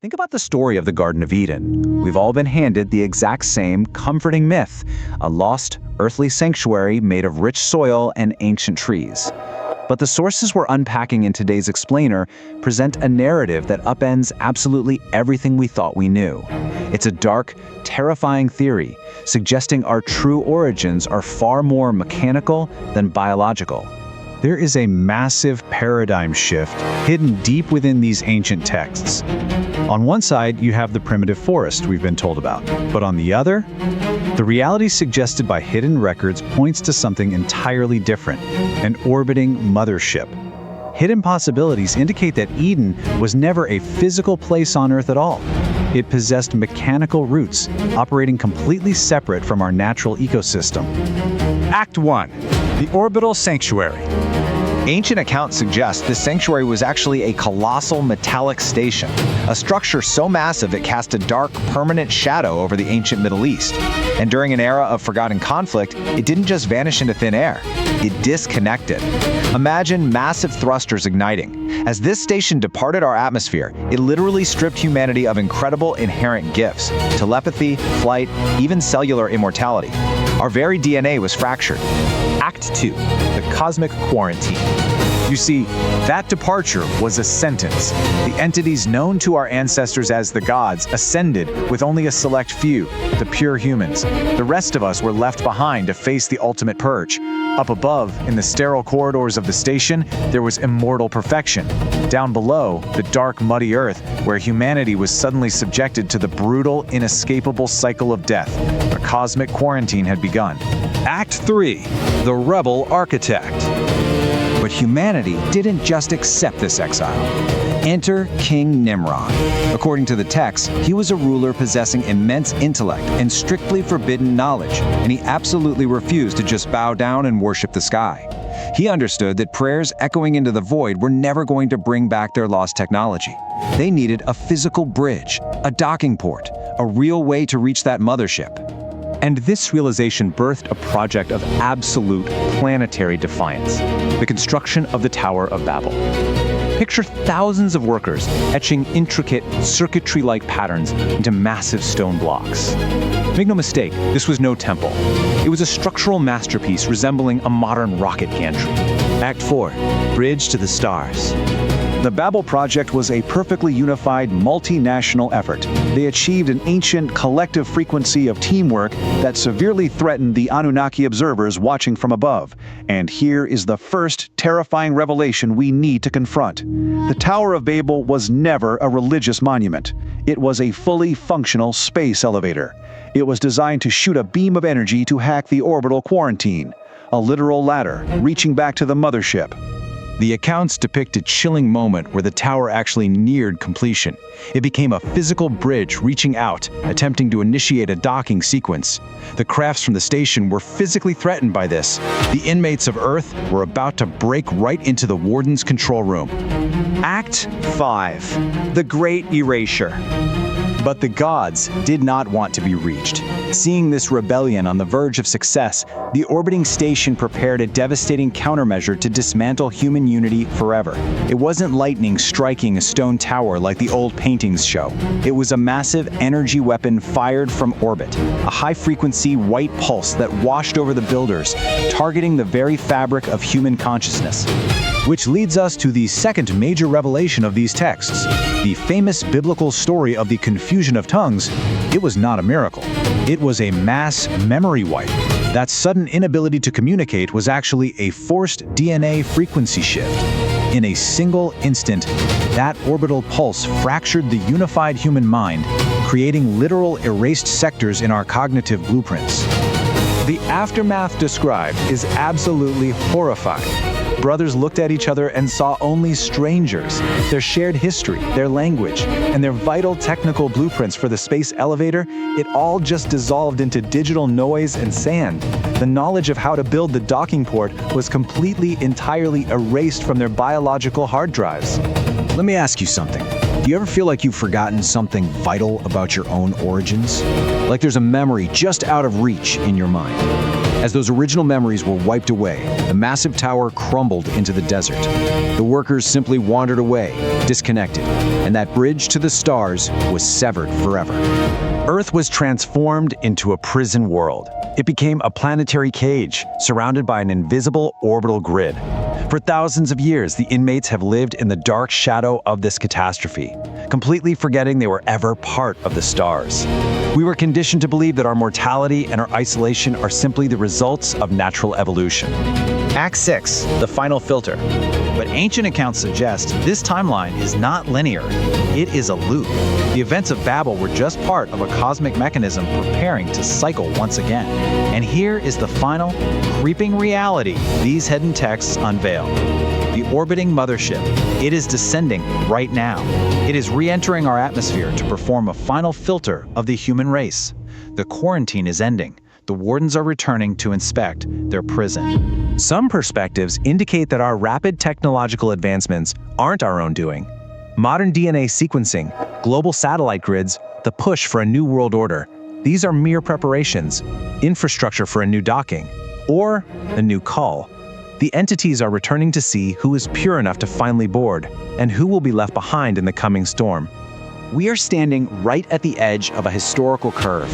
Think about the story of the Garden of Eden. We've all been handed the exact same comforting myth, a lost, earthly sanctuary made of rich soil and ancient trees. But the sources we're unpacking in today's explainer present a narrative that upends absolutely everything we thought we knew. It's a dark, terrifying theory, suggesting our true origins are far more mechanical than biological. There is a massive paradigm shift hidden deep within these ancient texts. On one side, you have the primitive forest we've been told about, but on the other, the reality suggested by hidden records points to something entirely different, an orbiting mothership. Hidden possibilities indicate that Eden was never a physical place on Earth at all. It possessed mechanical roots, operating completely separate from our natural ecosystem. Act 1. The Orbital Sanctuary. Ancient accounts suggest this sanctuary was actually a colossal metallic station, a structure so massive it cast a dark, permanent shadow over the ancient Middle East. And during an era of forgotten conflict, it didn't just vanish into thin air, it disconnected. Imagine massive thrusters igniting. As this station departed our atmosphere, it literally stripped humanity of incredible inherent gifts: telepathy, flight, even cellular immortality. Our very DNA was fractured. Act 2. The Cosmic Quarantine. You see, that departure was a sentence. The entities known to our ancestors as the gods ascended with only a select few, the pure humans. The rest of us were left behind to face the ultimate purge. Up above, in the sterile corridors of the station, there was immortal perfection. Down below, the dark, muddy earth, where humanity was suddenly subjected to the brutal, inescapable cycle of death. A cosmic quarantine had begun. Act 3. The Rebel Architect. But humanity didn't just accept this exile. Enter King Nimrod. According to the text, he was a ruler possessing immense intellect and strictly forbidden knowledge, and he absolutely refused to just bow down and worship the sky. He understood that prayers echoing into the void were never going to bring back their lost technology. They needed a physical bridge, a docking port, a real way to reach that mothership. And this realization birthed a project of absolute planetary defiance: the construction of the Tower of Babel. Picture thousands of workers etching intricate, circuitry-like patterns into massive stone blocks. Make no mistake, this was no temple. It was a structural masterpiece resembling a modern rocket gantry. Act 4. Bridge to the Stars. The Babel project was a perfectly unified, multinational effort. They achieved an ancient collective frequency of teamwork that severely threatened the Anunnaki observers watching from above. And here is the first terrifying revelation we need to confront. The Tower of Babel was never a religious monument. It was a fully functional space elevator. It was designed to shoot a beam of energy to hack the orbital quarantine, a literal ladder reaching back to the mothership. The accounts depict a chilling moment where the tower actually neared completion. It became a physical bridge reaching out, attempting to initiate a docking sequence. The crafts from the station were physically threatened by this. The inmates of Earth were about to break right into the warden's control room. Act 5. The Great Erasure. But the gods did not want to be reached. Seeing this rebellion on the verge of success, the orbiting station prepared a devastating countermeasure to dismantle human unity forever. It wasn't lightning striking a stone tower like the old paintings show. It was a massive energy weapon fired from orbit, a high-frequency white pulse that washed over the builders, targeting the very fabric of human consciousness. Which leads us to the second major revelation of these texts. The famous biblical story of the confusion of tongues. It was not a miracle. It was a mass memory wipe. That sudden inability to communicate was actually a forced DNA frequency shift. In a single instant, that orbital pulse fractured the unified human mind, creating literal erased sectors in our cognitive blueprints. The aftermath described is absolutely horrifying. Brothers looked at each other and saw only strangers. Their shared history, their language, and their vital technical blueprints for the space elevator, it all just dissolved into digital noise and sand. The knowledge of how to build the docking port was entirely erased from their biological hard drives. Let me ask you something. Do you ever feel like you've forgotten something vital about your own origins? Like there's a memory just out of reach in your mind? As those original memories were wiped away, the massive tower crumbled into the desert. The workers simply wandered away, disconnected, and that bridge to the stars was severed forever. Earth was transformed into a prison world. It became a planetary cage, surrounded by an invisible orbital grid. For thousands of years, the inmates have lived in the dark shadow of this catastrophe, completely forgetting they were ever part of the stars. We were conditioned to believe that our mortality and our isolation are simply the results of natural evolution. Act 6, the final filter. But ancient accounts suggest this timeline is not linear. It is a loop. The events of Babel were just part of a cosmic mechanism preparing to cycle once again. And here is the final, creeping reality these hidden texts unveil. The orbiting mothership. It is descending right now. It is re-entering our atmosphere to perform a final filter of the human race. The quarantine is ending. The wardens are returning to inspect their prison. Some perspectives indicate that our rapid technological advancements aren't our own doing. Modern DNA sequencing, global satellite grids, the push for a new world order, these are mere preparations, infrastructure for a new docking, or a new call. The entities are returning to see who is pure enough to finally board, and who will be left behind in the coming storm. We are standing right at the edge of a historical curve.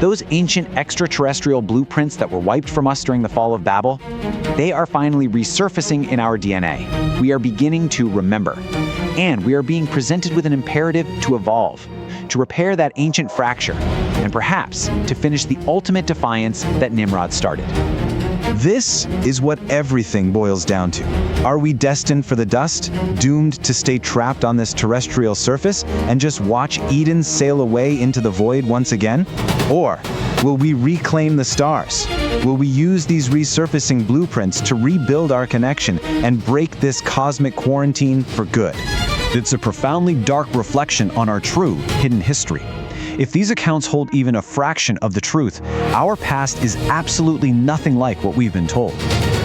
Those ancient extraterrestrial blueprints that were wiped from us during the fall of Babel, they are finally resurfacing in our DNA. We are beginning to remember. And we are being presented with an imperative to evolve, to repair that ancient fracture, and perhaps to finish the ultimate defiance that Nimrod started. This is what everything boils down to. Are we destined for the dust, doomed to stay trapped on this terrestrial surface and just watch Eden sail away into the void once again? Or will we reclaim the stars? Will we use these resurfacing blueprints to rebuild our connection and break this cosmic quarantine for good? It's a profoundly dark reflection on our true hidden history. If these accounts hold even a fraction of the truth, our past is absolutely nothing like what we've been told.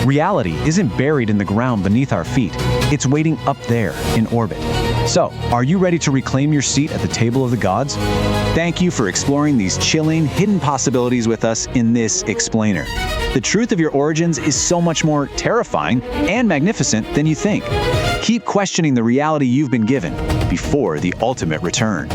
Reality isn't buried in the ground beneath our feet. It's waiting up there in orbit. So, are you ready to reclaim your seat at the table of the gods? Thank you for exploring these chilling, hidden possibilities with us in this Explainer. The truth of your origins is so much more terrifying and magnificent than you think. Keep questioning the reality you've been given before the ultimate return.